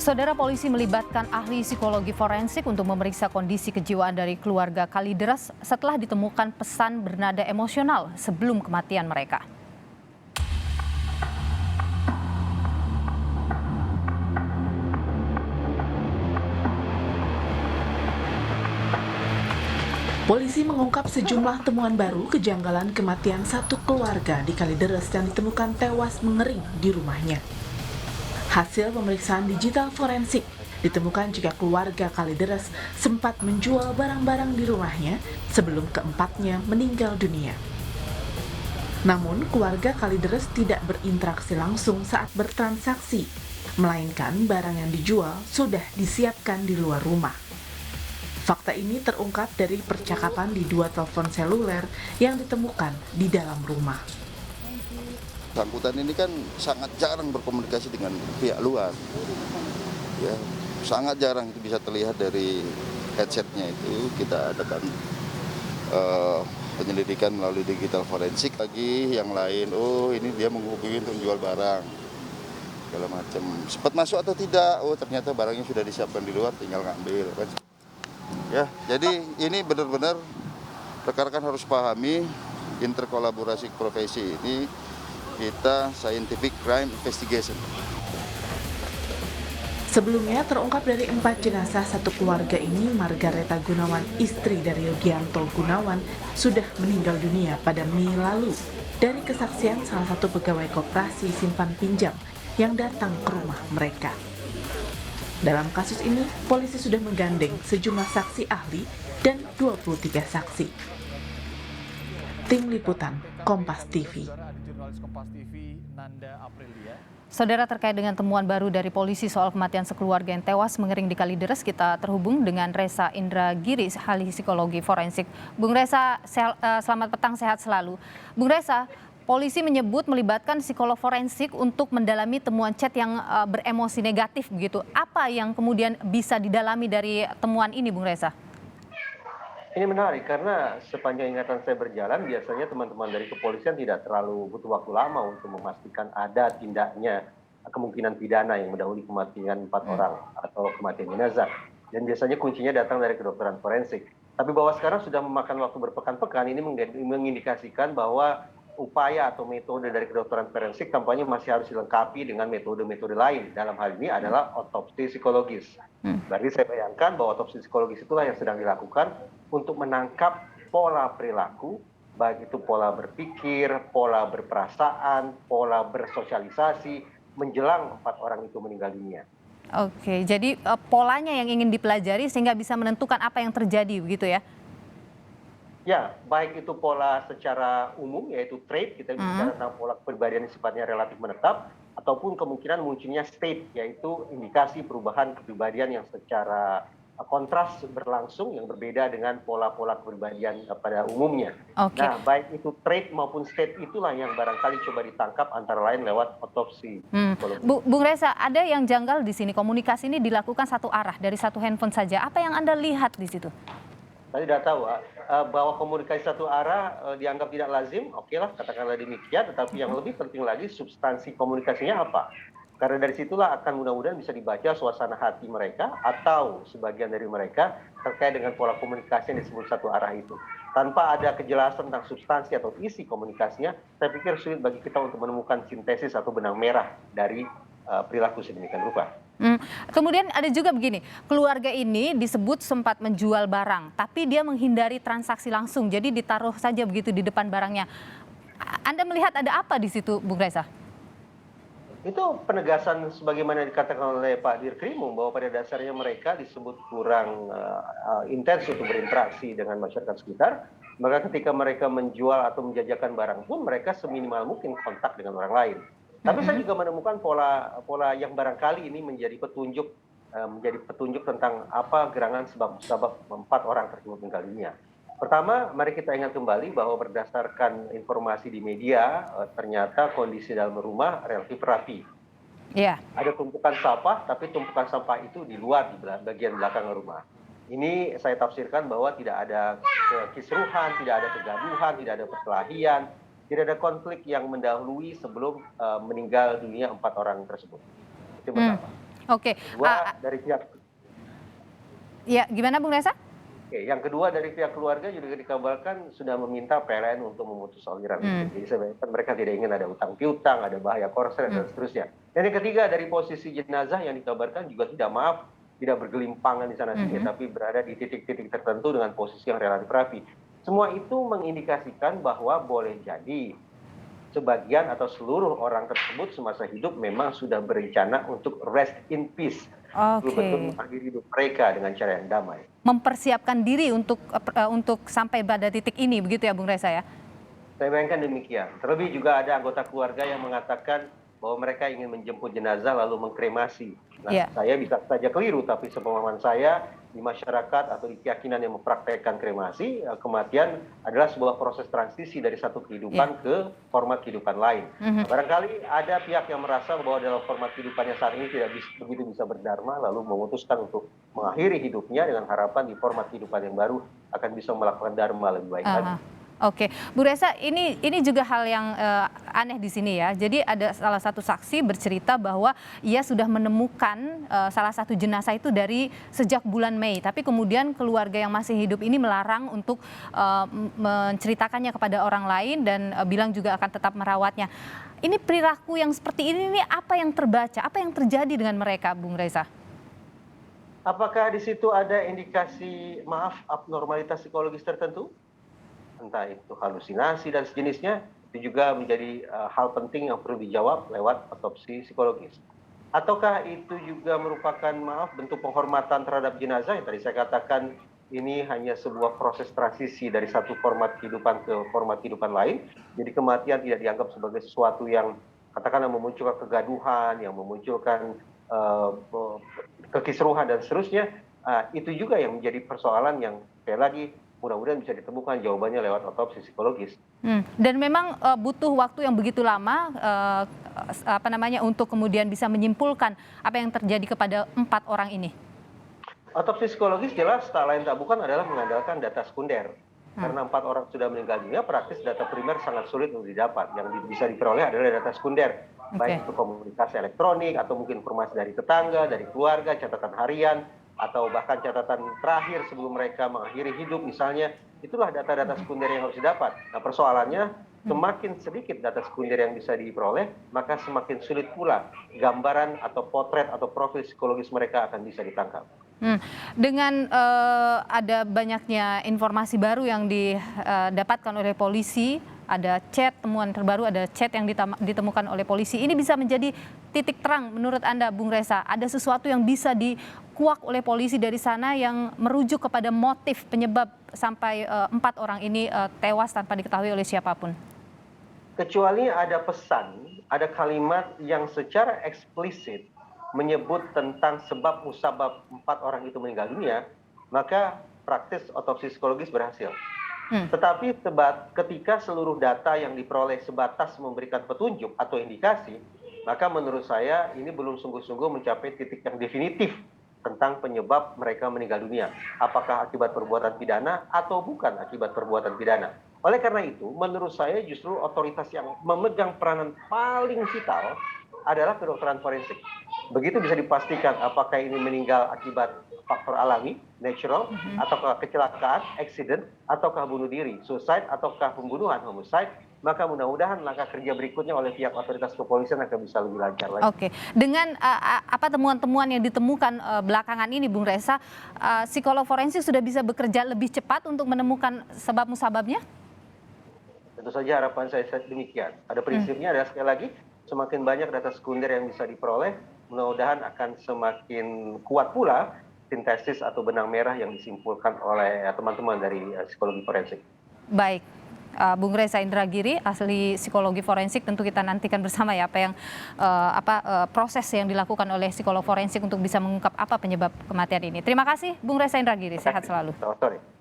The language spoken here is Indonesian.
Saudara, polisi melibatkan ahli psikologi forensik untuk memeriksa kondisi kejiwaan dari keluarga Kalideres setelah ditemukan pesan bernada emosional sebelum kematian mereka. Polisi mengungkap sejumlah temuan baru kejanggalan kematian satu keluarga di Kalideres yang ditemukan tewas mengering di rumahnya. Hasil pemeriksaan digital forensik ditemukan jika keluarga Kalideres sempat menjual barang-barang di rumahnya sebelum keempatnya meninggal dunia. Namun, keluarga Kalideres tidak berinteraksi langsung saat bertransaksi, melainkan barang yang dijual sudah disiapkan di luar rumah. Fakta ini terungkap dari percakapan di 2 telepon seluler yang ditemukan di dalam rumah. Bersangkutan ini kan sangat jarang berkomunikasi dengan pihak luar, ya sangat jarang, itu bisa terlihat dari headsetnya itu. Kita adakan penyelidikan melalui digital forensik. Lagi yang lain, oh ini dia menghubungi untuk jual barang segala macam, sempat masuk atau tidak, oh ternyata barangnya sudah disiapkan di luar, tinggal ngambil kan. Ya, jadi ini benar-benar rekan-rekan harus pahami interkolaborasi profesi ini. Kita scientific crime investigation. Sebelumnya terungkap dari 4 jenazah satu keluarga ini, Margareta Gunawan, istri dari Yogianto Gunawan, sudah meninggal dunia pada Mei lalu dari kesaksian salah satu pegawai koperasi simpan pinjam yang datang ke rumah mereka. Dalam kasus ini, polisi sudah menggandeng sejumlah saksi ahli dan 23 saksi. Tim Liputan, Kompas TV. Saudara, terkait dengan temuan baru dari polisi soal kematian sekeluarga yang tewas mengering di Kalideres, kita terhubung dengan Reza Indragiri, ahli psikologi forensik. Bung Reza, selamat petang, sehat selalu. Bung Reza, polisi menyebut melibatkan psikolog forensik untuk mendalami temuan chat yang beremosi negatif begitu. Apa yang kemudian bisa didalami dari temuan ini, Bung Reza? Ini menarik karena sepanjang ingatan saya berjalan, biasanya teman-teman dari kepolisian tidak terlalu butuh waktu lama untuk memastikan ada tindaknya kemungkinan pidana yang mendahului kematian 4 orang atau kematian jenazah. Dan biasanya kuncinya datang dari kedokteran forensik. Tapi bahwa sekarang sudah memakan waktu berpekan-pekan, ini mengindikasikan bahwa upaya atau metode dari kedokteran forensik tampaknya masih harus dilengkapi dengan metode-metode lain. Dalam hal ini adalah otopsi psikologis. Berarti saya bayangkan bahwa otopsi psikologis itulah yang sedang dilakukan untuk menangkap pola perilaku, baik itu pola berpikir, pola berperasaan, pola bersosialisasi menjelang 4 orang itu meninggal dunia. Oke, jadi polanya yang ingin dipelajari sehingga bisa menentukan apa yang terjadi begitu ya? Ya, baik itu pola secara umum, yaitu trait, kita bicara tentang pola kepribadian yang sifatnya relatif menetap, ataupun kemungkinan munculnya state, yaitu indikasi perubahan kepribadian yang secara kontras berlangsung, yang berbeda dengan pola-pola kepribadian pada umumnya. Oke. Nah, baik itu trait maupun state itulah yang barangkali coba ditangkap antara lain lewat otopsi. Bung Reza, ada yang janggal di sini, komunikasi ini dilakukan satu arah dari satu handphone saja. Apa yang Anda lihat di situ? Saya tidak tahu bahwa komunikasi satu arah dianggap tidak lazim, oke lah katakanlah demikian, tetapi yang lebih penting lagi substansi komunikasinya apa. Karena dari situlah akan mudah-mudahan bisa dibaca suasana hati mereka atau sebagian dari mereka terkait dengan pola komunikasi yang disebut satu arah itu. Tanpa ada kejelasan tentang substansi atau isi komunikasinya, saya pikir sulit bagi kita untuk menemukan sintesis atau benang merah dari perilaku sedemikian rupa. Kemudian ada juga begini, keluarga ini disebut sempat menjual barang, tapi dia menghindari transaksi langsung, jadi ditaruh saja begitu di depan barangnya. Anda melihat ada apa di situ, Bung Reza? Itu penegasan sebagaimana dikatakan oleh Pak Dirkrimum bahwa pada dasarnya mereka disebut kurang intens untuk berinteraksi dengan masyarakat sekitar. Maka ketika mereka menjual atau menjajakan barang pun mereka seminimal mungkin kontak dengan orang lain. Tapi saya juga menemukan pola yang barangkali ini menjadi petunjuk tentang apa gerangan sebab 4 orang tersebut meninggal dunia. Pertama, mari kita ingat kembali bahwa berdasarkan informasi di media, ternyata kondisi dalam rumah relatif rapi. Iya. Ada tumpukan sampah, tapi tumpukan sampah itu di luar, di bagian belakang rumah. Ini saya tafsirkan bahwa tidak ada kisruhan, tidak ada kegaduhan, tidak ada perkelahian, tidak ada konflik yang mendahului sebelum meninggal dunia 4 orang tersebut. Itu pertama. Oke, Dua dari pihak ya gimana Bung Reza? Oke, yang kedua dari pihak keluarga juga dikabarkan sudah meminta PLN untuk memutus aliran listrik. Jadi sebenarnya mereka tidak ingin ada utang piutang, ada bahaya korslet dan seterusnya. Dan yang ketiga dari posisi jenazah yang dikabarkan juga tidak bergelimpangan di sana sini, tapi berada di titik-titik tertentu dengan posisi yang relatif rapi. Semua itu mengindikasikan bahwa boleh jadi sebagian atau seluruh orang tersebut semasa hidup memang sudah berencana untuk rest in peace, betul-betul mengakhiri hidup mereka dengan cara yang damai. Mempersiapkan diri untuk sampai pada titik ini, begitu ya Bung Reza ya? Saya bayangkan demikian. Terlebih juga ada anggota keluarga yang mengatakan bahwa mereka ingin menjemput jenazah lalu mengkremasi. Nah, saya bisa saja keliru, tapi sepemahaman saya di masyarakat atau di keyakinan yang mempraktekkan kremasi, kematian adalah sebuah proses transisi dari satu kehidupan ke format kehidupan lain. Barangkali ada pihak yang merasa bahwa dalam format kehidupannya saat ini tidak begitu bisa berdharma, lalu memutuskan untuk mengakhiri hidupnya dengan harapan di format kehidupan yang baru akan bisa melakukan dharma lebih baik lagi. Oke, Bu Reza, ini juga hal yang aneh di sini ya. Jadi ada salah satu saksi bercerita bahwa ia sudah menemukan salah satu jenazah itu dari sejak bulan Mei. Tapi kemudian keluarga yang masih hidup ini melarang untuk menceritakannya kepada orang lain dan bilang juga akan tetap merawatnya. Ini perilaku yang seperti ini apa yang terbaca, apa yang terjadi dengan mereka, Bung Reza? Apakah di situ ada indikasi abnormalitas psikologis tertentu? Entah itu halusinasi dan sejenisnya, itu juga menjadi hal penting yang perlu dijawab lewat otopsi psikologis. Ataukah itu juga merupakan bentuk penghormatan terhadap jenazah yang tadi saya katakan ini hanya sebuah proses transisi dari satu format kehidupan ke format kehidupan lain. Jadi kematian tidak dianggap sebagai sesuatu yang katakanlah memunculkan kegaduhan, yang memunculkan kekisruhan dan seterusnya. Itu juga yang menjadi persoalan yang sekali lagi mudah-mudahan bisa ditemukan jawabannya lewat otopsi psikologis. Dan memang butuh waktu yang begitu lama untuk kemudian bisa menyimpulkan apa yang terjadi kepada 4 orang ini. Otopsi psikologis jelas tak lain tak bukan adalah mengandalkan data sekunder. Karena 4 orang sudah meninggal dunia, praktis data primer sangat sulit untuk didapat. Yang bisa diperoleh adalah data sekunder, baik itu komunikasi elektronik atau mungkin informasi dari tetangga, dari keluarga, catatan harian, atau bahkan catatan terakhir sebelum mereka mengakhiri hidup misalnya, itulah data-data sekunder yang harus didapat. Nah persoalannya, semakin sedikit data sekunder yang bisa diperoleh, maka semakin sulit pula gambaran atau potret atau profil psikologis mereka akan bisa ditangkap. Dengan ada banyaknya informasi baru yang didapatkan oleh polisi, ada chat, temuan terbaru, ada chat yang ditemukan oleh polisi. Ini bisa menjadi titik terang menurut Anda, Bung Reza. Ada sesuatu yang bisa dikuak oleh polisi dari sana yang merujuk kepada motif penyebab sampai 4 orang ini tewas tanpa diketahui oleh siapapun. Kecuali ada pesan, ada kalimat yang secara eksplisit menyebut tentang sebab musabab 4 orang itu meninggal dunia, maka praktis otopsi psikologis berhasil. Tetapi ketika seluruh data yang diperoleh sebatas memberikan petunjuk atau indikasi, maka menurut saya ini belum sungguh-sungguh mencapai titik yang definitif tentang penyebab mereka meninggal dunia. Apakah akibat perbuatan pidana atau bukan akibat perbuatan pidana. Oleh karena itu, menurut saya justru otoritas yang memegang peranan paling vital adalah kedokteran forensik. Begitu bisa dipastikan apakah ini meninggal akibat faktor alami, natural, ataukah kecelakaan, accident, ataukah bunuh diri, suicide, ataukah pembunuhan, homicide, maka mudah-mudahan langkah kerja berikutnya oleh pihak otoritas kepolisian akan bisa lebih lancar lagi. Oke, dengan temuan-temuan yang ditemukan belakangan ini, Bung Reza, psikolog forensik sudah bisa bekerja lebih cepat untuk menemukan sebab musababnya? Tentu saja harapan saya demikian. Pada prinsipnya adalah sekali lagi, semakin banyak data sekunder yang bisa diperoleh, mudah-mudahan akan semakin kuat pula sintesis atau benang merah yang disimpulkan oleh teman-teman dari psikologi forensik. Baik, Bung Reza Indragiri, ahli psikologi forensik, tentu kita nantikan bersama ya proses yang dilakukan oleh psikolog forensik untuk bisa mengungkap apa penyebab kematian ini. Terima kasih, Bung Reza Indragiri, sehat selalu. Selamat sore.